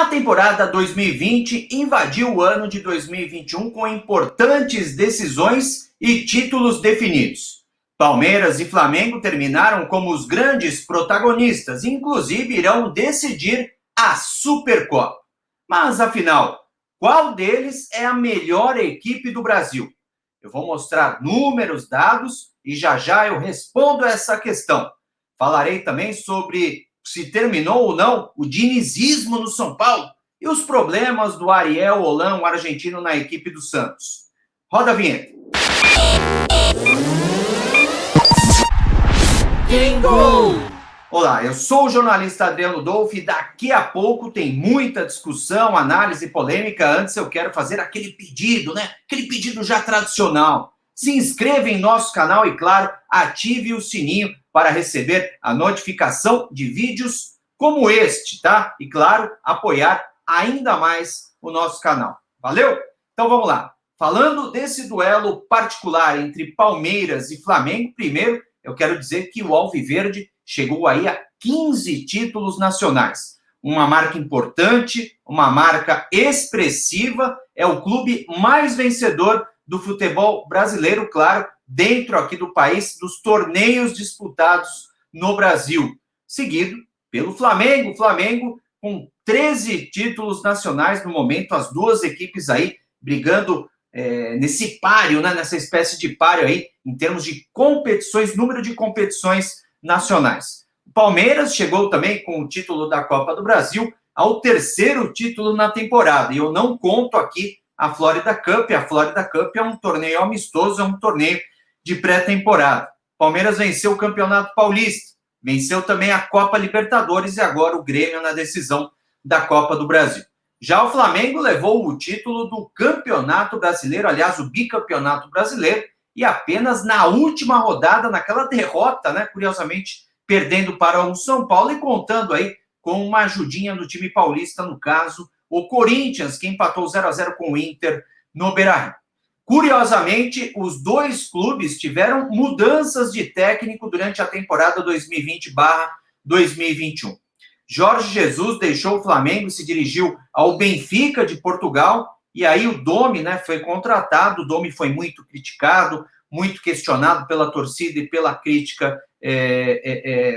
A temporada 2020 invadiu o ano de 2021 com importantes decisões e títulos definidos. Palmeiras e Flamengo terminaram como os grandes protagonistas e inclusive irão decidir a Supercopa. Mas afinal, qual deles é a melhor equipe do Brasil? Eu vou mostrar números, dados e já eu respondo essa questão. Falarei também sobre se terminou ou não o dinizismo no São Paulo e os problemas do Ariel Holan, o argentino, na equipe do Santos. Roda a vinheta. Jingle! Olá, eu sou o jornalista Adriano Dolfi e daqui a pouco tem muita discussão, análise polêmica. Antes eu quero fazer aquele pedido, Aquele pedido já tradicional. Se inscreva em nosso canal e, claro, ative o sininho para receber a notificação de vídeos como este, tá? E, claro, apoiar ainda mais o nosso canal. Valeu? Então, vamos lá. Falando desse duelo particular entre Palmeiras e Flamengo, primeiro, eu quero dizer que o Alviverde chegou aí a 15 títulos nacionais. Uma marca importante, uma marca expressiva, é o clube mais vencedor do futebol brasileiro, claro, dentro aqui do país, dos torneios disputados no Brasil. Seguido pelo Flamengo. Flamengo com 13 títulos nacionais no momento, as duas equipes aí brigando nesse páreo, nessa espécie de páreo aí, em termos de competições, número de competições nacionais. O Palmeiras chegou também com o título da Copa do Brasil ao terceiro título na temporada, e eu não conto aqui a Florida Cup. A Florida Cup é um torneio amistoso, é um torneio de pré-temporada. Palmeiras venceu o Campeonato Paulista, venceu também a Copa Libertadores e agora o Grêmio na decisão da Copa do Brasil. Já o Flamengo levou o título do Campeonato Brasileiro, aliás, o bicampeonato brasileiro, e apenas na última rodada, naquela derrota, curiosamente, perdendo para o São Paulo e contando aí com uma ajudinha do time paulista, no caso, o Corinthians, que empatou 0-0 com o Inter no Beira-Rio. Curiosamente, os dois clubes tiveram mudanças de técnico durante a temporada 2020/2021. Jorge Jesus deixou o Flamengo e se dirigiu ao Benfica de Portugal, e aí o Domi foi contratado. O Domi foi muito criticado, muito questionado pela torcida e pela crítica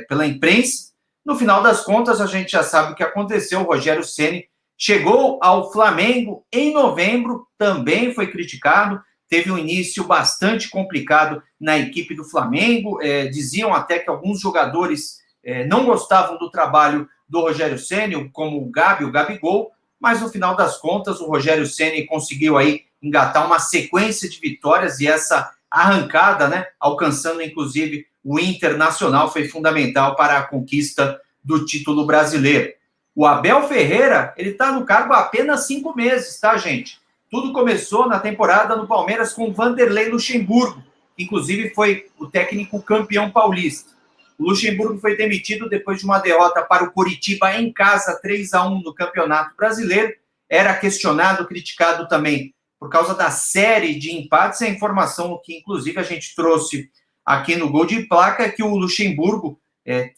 pela imprensa. No final das contas, a gente já sabe o que aconteceu. O Rogério Ceni chegou ao Flamengo em novembro, também foi criticado, teve um início bastante complicado na equipe do Flamengo, diziam até que alguns jogadores não gostavam do trabalho do Rogério Ceni, como o Gabigol, mas no final das contas o Rogério Ceni conseguiu aí engatar uma sequência de vitórias e essa arrancada, alcançando inclusive o Internacional, foi fundamental para a conquista do título brasileiro. O Abel Ferreira, ele está no cargo há apenas 5 meses, tá, gente? Tudo começou na temporada no Palmeiras com Vanderlei Luxemburgo, que inclusive foi o técnico campeão paulista. O Luxemburgo foi demitido depois de uma derrota para o Coritiba em casa, 3-1 no Campeonato Brasileiro. Era questionado, criticado também por causa da série de empates. A informação que, inclusive, a gente trouxe aqui no Gol de Placa é que o Luxemburgo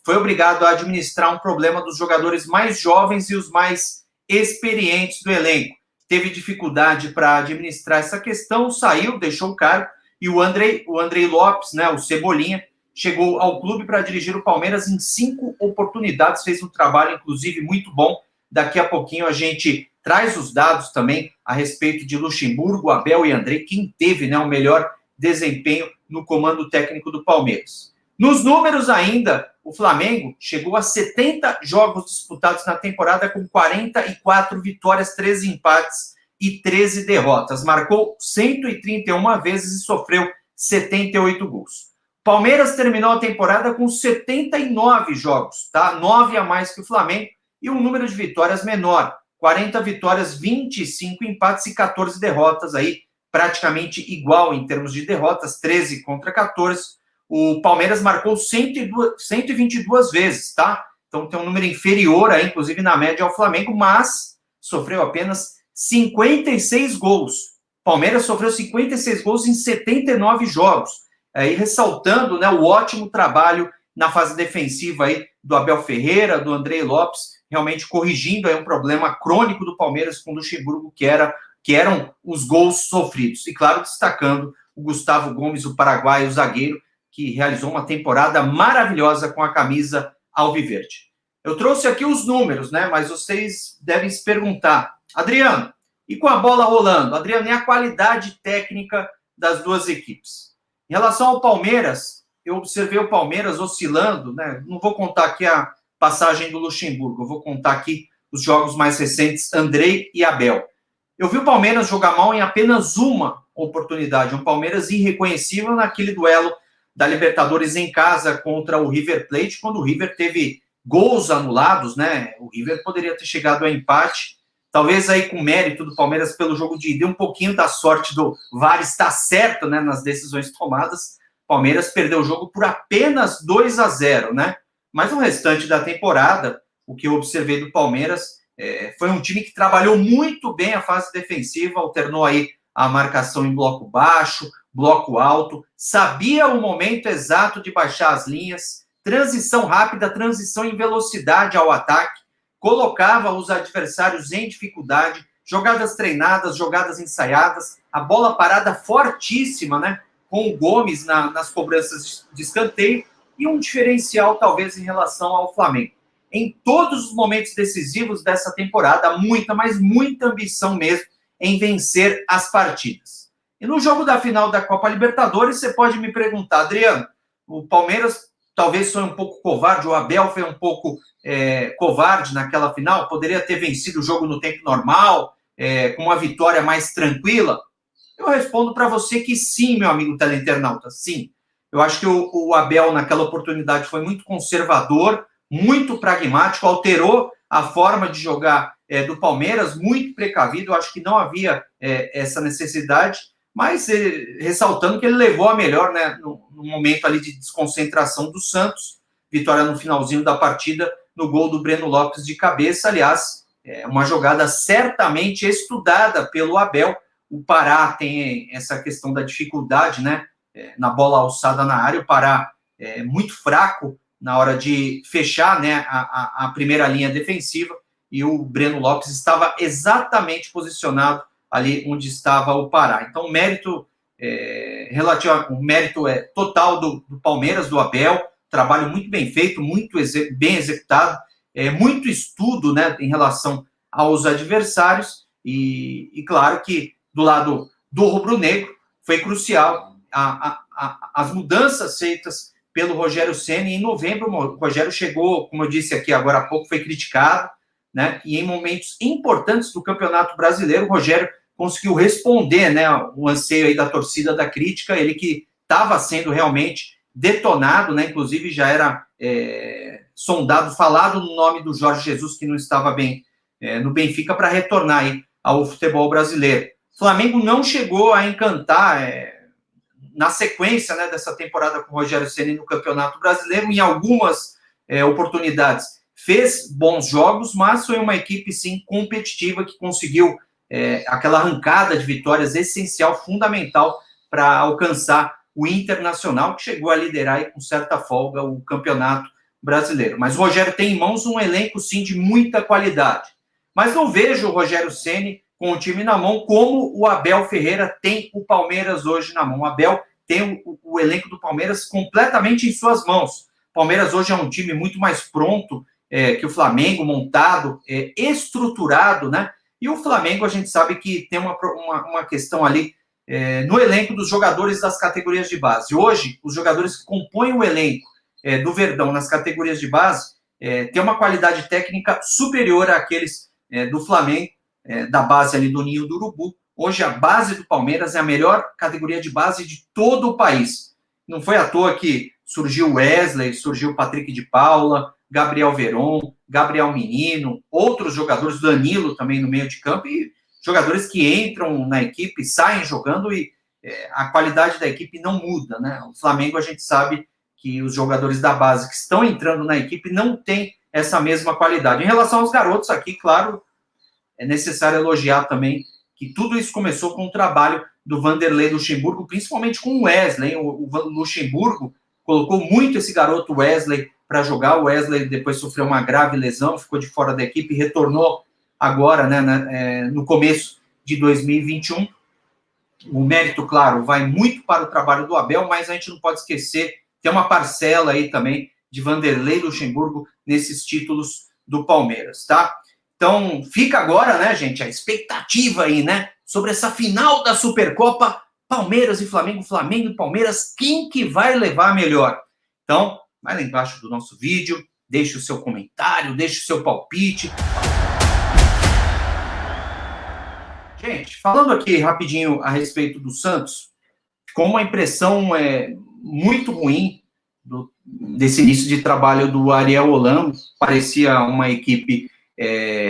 foi obrigado a administrar um problema dos jogadores mais jovens e os mais experientes do elenco. Teve dificuldade para administrar essa questão, saiu, deixou o cargo, e o Andrei Lopes, o Cebolinha, chegou ao clube para dirigir o Palmeiras em 5 oportunidades, fez um trabalho, inclusive, muito bom. Daqui a pouquinho a gente traz os dados também a respeito de Luxemburgo, Abel e Andrei, quem teve o melhor desempenho no comando técnico do Palmeiras. Nos números ainda, o Flamengo chegou a 70 jogos disputados na temporada com 44 vitórias, 13 empates e 13 derrotas. Marcou 131 vezes e sofreu 78 gols. Palmeiras terminou a temporada com 79 jogos, tá? 9 a mais que o Flamengo e um número de vitórias menor. 40 vitórias, 25 empates e 14 derrotas aí, praticamente igual em termos de derrotas, 13 contra 14. O Palmeiras marcou 122 vezes, tá? Então tem um número inferior aí, inclusive na média ao Flamengo, mas sofreu apenas 56 gols. Palmeiras sofreu 56 gols em 79 jogos. Aí ressaltando o ótimo trabalho na fase defensiva aí do Abel Ferreira, do Andrei Lopes, realmente corrigindo aí um problema crônico do Palmeiras com o Luxemburgo, que eram os gols sofridos. E, claro, destacando o Gustavo Gomes, o paraguaio, o zagueiro, que realizou uma temporada maravilhosa com a camisa alviverde. Eu trouxe aqui os números, né? Mas vocês devem se perguntar, Adriano, e com a bola rolando? Adriano, e a qualidade técnica das duas equipes? Em relação ao Palmeiras, eu observei o Palmeiras oscilando, né? Não vou contar aqui a passagem do Luxemburgo, eu vou contar aqui os jogos mais recentes, Andrei e Abel. Eu vi o Palmeiras jogar mal em apenas uma oportunidade, um Palmeiras irreconhecível naquele duelo da Libertadores em casa contra o River Plate, quando o River teve gols anulados, né? O River poderia ter chegado a empate, talvez aí com mérito do Palmeiras pelo jogo de ida, um pouquinho da sorte do VAR está certo, né, nas decisões tomadas. O Palmeiras perdeu o jogo por apenas 2-0, né? Mas no restante da temporada, o que eu observei do Palmeiras foi um time que trabalhou muito bem a fase defensiva, alternou aí a marcação em bloco baixo, bloco alto, sabia o momento exato de baixar as linhas, transição rápida, transição em velocidade ao ataque, colocava os adversários em dificuldade, jogadas treinadas, jogadas ensaiadas, a bola parada fortíssima, né? Com o Gomes nas cobranças de escanteio, e um diferencial, talvez, em relação ao Flamengo. Em todos os momentos decisivos dessa temporada, muita, mas muita ambição mesmo em vencer as partidas. E no jogo da final da Copa Libertadores, você pode me perguntar, Adriano, o Palmeiras talvez foi um pouco covarde, o Abel foi um pouco covarde naquela final, poderia ter vencido o jogo no tempo normal, com uma vitória mais tranquila? Eu respondo para você que sim, meu amigo teleinternauta, sim. Eu acho que o Abel, naquela oportunidade, foi muito conservador, muito pragmático, alterou a forma de jogar do Palmeiras, muito precavido. Eu acho que não havia essa necessidade, mas ressaltando que ele levou a melhor, né, no momento ali de desconcentração do Santos, vitória no finalzinho da partida, no gol do Breno Lopes de cabeça. Aliás, uma jogada certamente estudada pelo Abel. O Pará tem essa questão da dificuldade, né, na bola alçada na área. O Pará é muito fraco na hora de fechar, né, a primeira linha defensiva, e o Breno Lopes estava exatamente posicionado ali onde estava o Pará. Então, o mérito total do Palmeiras, do Abel, trabalho muito bem feito, muito bem executado, muito estudo, né, em relação aos adversários, e claro que do lado do rubro-negro foi crucial as mudanças feitas pelo Rogério Ceni. Em novembro, o Rogério chegou, como eu disse aqui agora há pouco, foi criticado, né? E em momentos importantes do Campeonato Brasileiro, o Rogério conseguiu responder, né, o anseio aí da torcida da crítica, ele que estava sendo realmente detonado, né? Inclusive já era sondado, falado no nome do Jorge Jesus, que não estava bem no Benfica, para retornar aí ao futebol brasileiro. O Flamengo não chegou a encantar na sequência, né, dessa temporada com o Rogério Ceni no Campeonato Brasileiro. Em algumas oportunidades fez bons jogos, mas foi uma equipe, sim, competitiva, que conseguiu aquela arrancada de vitórias essencial, fundamental para alcançar o Internacional, que chegou a liderar aí, com certa folga, o Campeonato Brasileiro. Mas o Rogério tem em mãos um elenco, sim, de muita qualidade. Mas não vejo o Rogério Ceni com o time na mão, como o Abel Ferreira tem o Palmeiras hoje na mão. O Abel tem o elenco do Palmeiras completamente em suas mãos. O Palmeiras hoje é um time muito mais pronto que o Flamengo, montado, estruturado, né? E o Flamengo, a gente sabe que tem uma questão ali no elenco dos jogadores das categorias de base. Hoje, os jogadores que compõem o elenco do Verdão nas categorias de base têm uma qualidade técnica superior àqueles do Flamengo, da base ali do Ninho do Urubu. Hoje a base do Palmeiras é a melhor categoria de base de todo o país. Não foi à toa que surgiu Wesley, surgiu Patrick de Paula, Gabriel Veron, Gabriel Menino, outros jogadores, Danilo também no meio de campo, e jogadores que entram na equipe, saem jogando, e a qualidade da equipe não muda, né? O Flamengo, a gente sabe que os jogadores da base que estão entrando na equipe não têm essa mesma qualidade. Em relação aos garotos aqui, claro, é necessário elogiar também que tudo isso começou com o trabalho do Vanderlei Luxemburgo, principalmente com o Wesley. O Luxemburgo colocou muito esse garoto Wesley para jogar. O Wesley depois sofreu uma grave lesão, ficou de fora da equipe, retornou agora, né, no começo de 2021. O mérito, claro, vai muito para o trabalho do Abel, mas a gente não pode esquecer, tem uma parcela aí também de Vanderlei Luxemburgo nesses títulos do Palmeiras, tá? Então, fica agora, né, gente, a expectativa aí, né, sobre essa final da Supercopa, Palmeiras e Flamengo, Flamengo e Palmeiras, quem que vai levar melhor? Então, vai lá embaixo do nosso vídeo, deixe o seu comentário, deixe o seu palpite. Gente, falando aqui rapidinho a respeito do Santos, ficou uma impressão muito ruim desse início de trabalho do Ariel Holan. Parecia uma equipe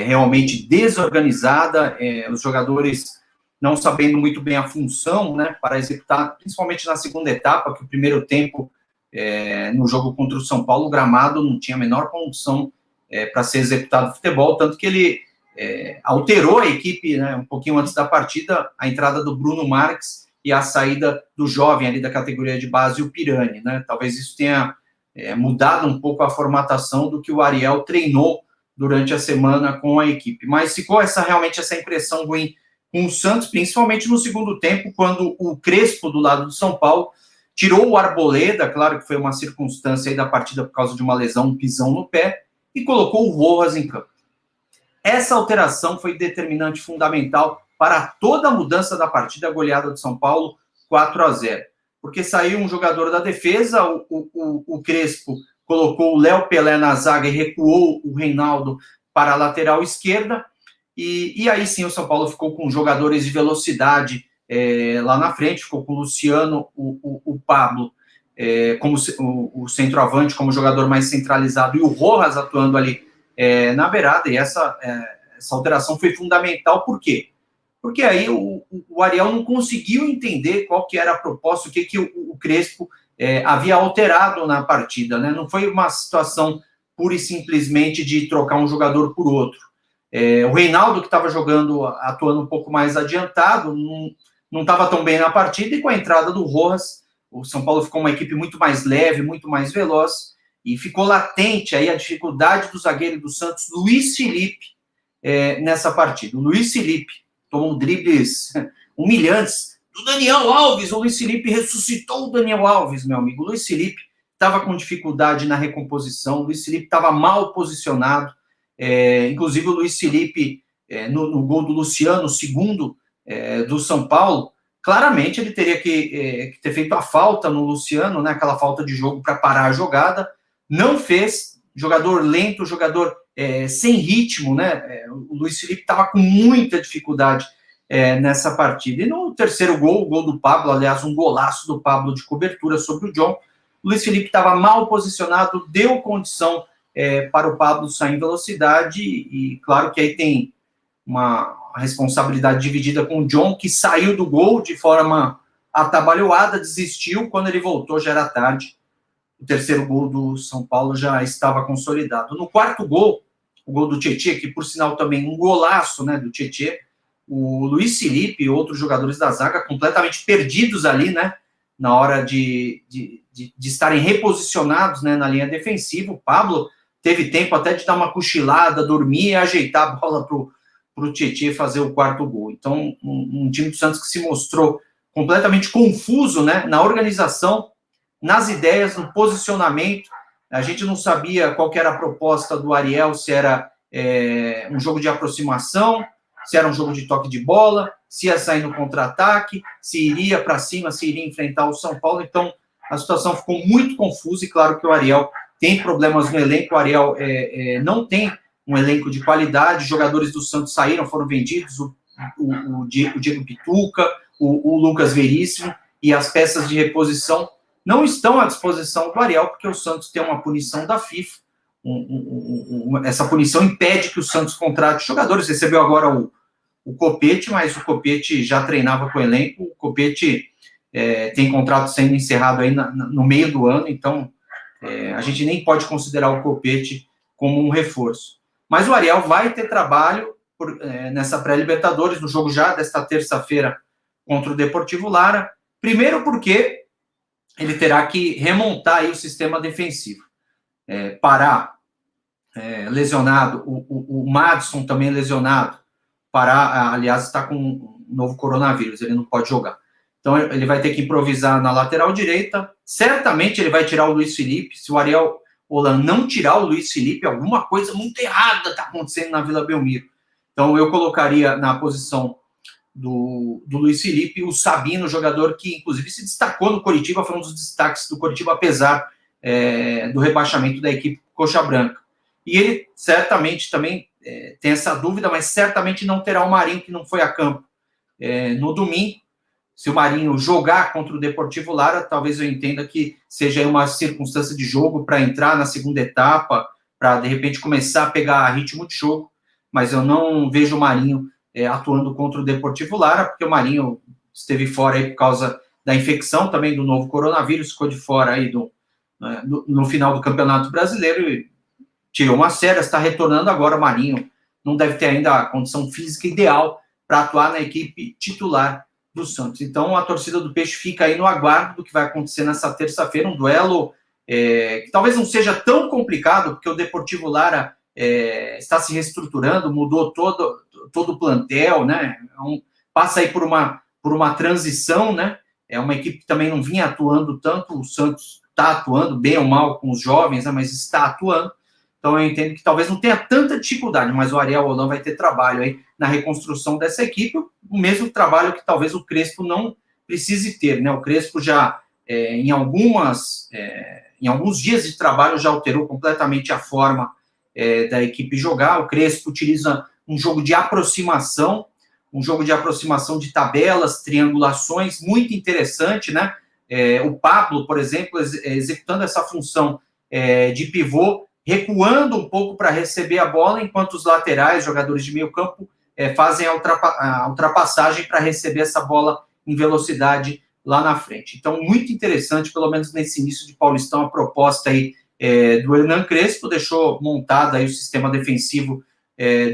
realmente desorganizada, os jogadores não sabendo muito bem a função, né, para executar, principalmente na segunda etapa, que o primeiro tempo, no jogo contra o São Paulo, o gramado não tinha a menor condição para ser executado futebol, tanto que ele alterou a equipe, né, um pouquinho antes da partida, a entrada do Bruno Marques e a saída do jovem ali da categoria de base, o Pirani, né? Talvez isso tenha mudado um pouco a formatação do que o Ariel treinou durante a semana com a equipe. Mas ficou realmente essa impressão ruim com o Santos, principalmente no segundo tempo, quando o Crespo, do lado do São Paulo, tirou o Arboleda, claro que foi uma circunstância aí da partida por causa de uma lesão, um pisão no pé, e colocou o Rojas em campo. Essa alteração foi determinante, fundamental para toda a mudança da partida, a goleada do São Paulo, 4-0. Porque saiu um jogador da defesa, o Crespo colocou o Léo Pelé na zaga e recuou o Reinaldo para a lateral esquerda, e aí sim o São Paulo ficou com jogadores de velocidade lá na frente, ficou com o Luciano, o Pablo, como o centroavante, como jogador mais centralizado, e o Rojas atuando ali na beirada, e essa alteração foi fundamental. Por quê? Porque aí o Ariel não conseguiu entender qual que era a proposta, o que o Crespo havia alterado na partida, né? Não foi uma situação pura e simplesmente de trocar um jogador por outro. O Reinaldo, que estava jogando, atuando um pouco mais adiantado, não estava tão bem na partida, e com a entrada do Rojas, o São Paulo ficou uma equipe muito mais leve, muito mais veloz, e ficou latente aí a dificuldade do zagueiro do Santos, Luiz Felipe, nessa partida. O Luiz Felipe tomou dribles humilhantes do Daniel Alves. O Luiz Felipe ressuscitou o Daniel Alves, meu amigo. O Luiz Felipe estava com dificuldade na recomposição, o Luiz Felipe estava mal posicionado, inclusive o Luiz Felipe, no gol do Luciano, segundo do São Paulo, claramente ele teria que ter feito a falta no Luciano, né, aquela falta de jogo para parar a jogada. Não fez, jogador lento, jogador sem ritmo, né? O Luiz Felipe estava com muita dificuldade nessa partida. E no terceiro gol, o gol do Pablo, aliás, um golaço do Pablo de cobertura sobre o John, o Luiz Felipe estava mal posicionado, deu condição para o Pablo sair em velocidade, e claro que aí tem uma responsabilidade dividida com o John, que saiu do gol de forma atabalhoada, desistiu, quando ele voltou já era tarde. O terceiro gol do São Paulo já estava consolidado. No quarto gol, o gol do Tietê, que por sinal também um golaço, né, do Tietê, o Luiz Felipe e outros jogadores da zaga completamente perdidos ali, né, na hora de estarem reposicionados, né, na linha defensiva. O Pablo teve tempo até de dar uma cochilada, dormir e ajeitar a bola para o Tietê fazer o quarto gol. Então, um time do Santos que se mostrou completamente confuso, né, na organização, nas ideias, no posicionamento. A gente não sabia qual que era a proposta do Ariel, se era um jogo de aproximação, se era um jogo de toque de bola, se ia sair no contra-ataque, se iria para cima, se iria enfrentar o São Paulo. Então, a situação ficou muito confusa, e claro que o Ariel tem problemas no elenco. O Ariel não tem um elenco de qualidade, jogadores do Santos saíram, foram vendidos, o Diego Pituca, o Lucas Veríssimo, e as peças de reposição não estão à disposição do Ariel, porque o Santos tem uma punição da FIFA. Essa punição impede que o Santos contrate jogadores. Recebeu agora o Copete, mas o Copete já treinava com o elenco. O Copete tem contrato sendo encerrado aí no meio do ano, então a gente nem pode considerar o Copete como um reforço. Mas o Ariel vai ter trabalho nessa pré-Libertadores, no jogo já desta terça-feira contra o Deportivo Lara. Primeiro porque ele terá que remontar aí o sistema defensivo. Pará lesionado, o Madison também lesionado. Pará, aliás, está com um novo coronavírus, ele não pode jogar. Então, ele vai ter que improvisar na lateral direita. Certamente ele vai tirar o Luiz Felipe. Se o Ariel Holan não tirar o Luiz Felipe, alguma coisa muito errada está acontecendo na Vila Belmiro. Então, eu colocaria na posição do Luiz Felipe o Sabino, jogador que, inclusive, se destacou no Coritiba, foi um dos destaques do Coritiba, apesar do rebaixamento da equipe Coxa Branca. E ele certamente também tem essa dúvida, mas certamente não terá o Marinho, que não foi a campo no domingo. Se o Marinho jogar contra o Deportivo Lara, talvez eu entenda que seja uma circunstância de jogo para entrar na segunda etapa, para, de repente, começar a pegar ritmo de jogo, mas eu não vejo o Marinho atuando contra o Deportivo Lara, porque o Marinho esteve fora aí por causa da infecção também do novo coronavírus, ficou de fora aí no final do Campeonato Brasileiro e tirou umas férias, está retornando agora. O Marinho não deve ter ainda a condição física ideal para atuar na equipe titular do Santos. Então, a torcida do Peixe fica aí no aguardo do que vai acontecer nessa terça-feira, um duelo que talvez não seja tão complicado, porque o Deportivo Lara está se reestruturando, mudou todo o plantel, né? Passa aí por uma transição, né? É uma equipe que também não vinha atuando tanto, o Santos está atuando bem ou mal com os jovens, né? Mas está atuando. Então, eu entendo que talvez não tenha tanta dificuldade, mas o Ariel Holan vai ter trabalho aí na reconstrução dessa equipe, o mesmo trabalho que talvez o Crespo não precise ter, né? O Crespo já, em alguns dias de trabalho, já alterou completamente a forma da equipe jogar. O Crespo utiliza um jogo de aproximação de tabelas, triangulações, muito interessante, né? O Pablo, por exemplo, executando essa função de pivô, recuando um pouco para receber a bola, enquanto os laterais, jogadores de meio campo, fazem a ultrapassagem para receber essa bola em velocidade lá na frente. Então, muito interessante, pelo menos nesse início de Paulistão, a proposta aí do Hernan Crespo, deixou montado aí o sistema defensivo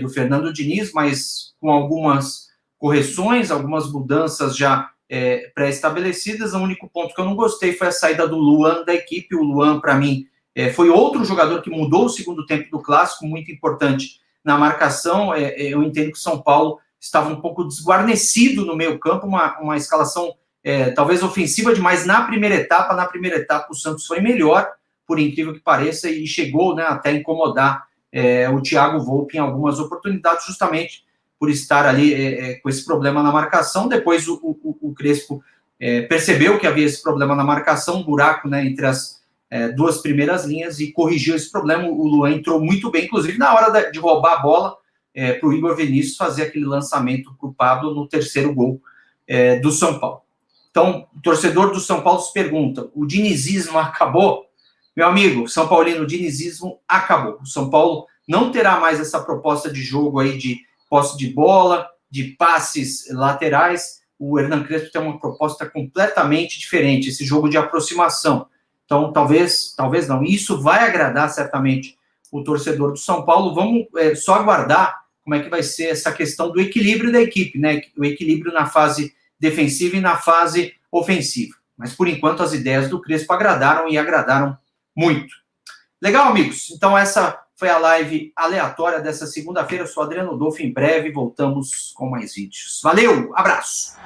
do Fernando Diniz, mas com algumas correções, algumas mudanças já pré-estabelecidas. O único ponto que eu não gostei foi a saída do Luan da equipe. O Luan, para mim, foi outro jogador que mudou o segundo tempo do Clássico, muito importante na marcação. Eu entendo que o São Paulo estava um pouco desguarnecido no meio campo, uma escalação talvez ofensiva demais na primeira etapa. Na primeira etapa o Santos foi melhor, por incrível que pareça, e chegou, né, até incomodar o Thiago Volpi em algumas oportunidades, justamente por estar ali com esse problema na marcação. Depois o Crespo percebeu que havia esse problema na marcação, um buraco, né, entre as duas primeiras linhas, e corrigiu esse problema. O Luan entrou muito bem, inclusive na hora de roubar a bola para o Igor Vinícius fazer aquele lançamento para o Pablo no terceiro gol do São Paulo. Então, o torcedor do São Paulo se pergunta: o dinizismo acabou? Meu amigo, São Paulino, o dinizismo acabou. O São Paulo não terá mais essa proposta de jogo aí de posse de bola, de passes laterais. O Hernan Crespo tem uma proposta completamente diferente, esse jogo de aproximação. Então, talvez não. Isso vai agradar certamente o torcedor do São Paulo. Vamos só aguardar como é que vai ser essa questão do equilíbrio da equipe, né? O equilíbrio na fase defensiva e na fase ofensiva. Mas, por enquanto, as ideias do Crespo agradaram, e agradaram muito. Legal, amigos? Então, essa foi a live aleatória dessa segunda-feira. Eu sou Adriano Dolfo. Em breve voltamos com mais vídeos. Valeu, abraço!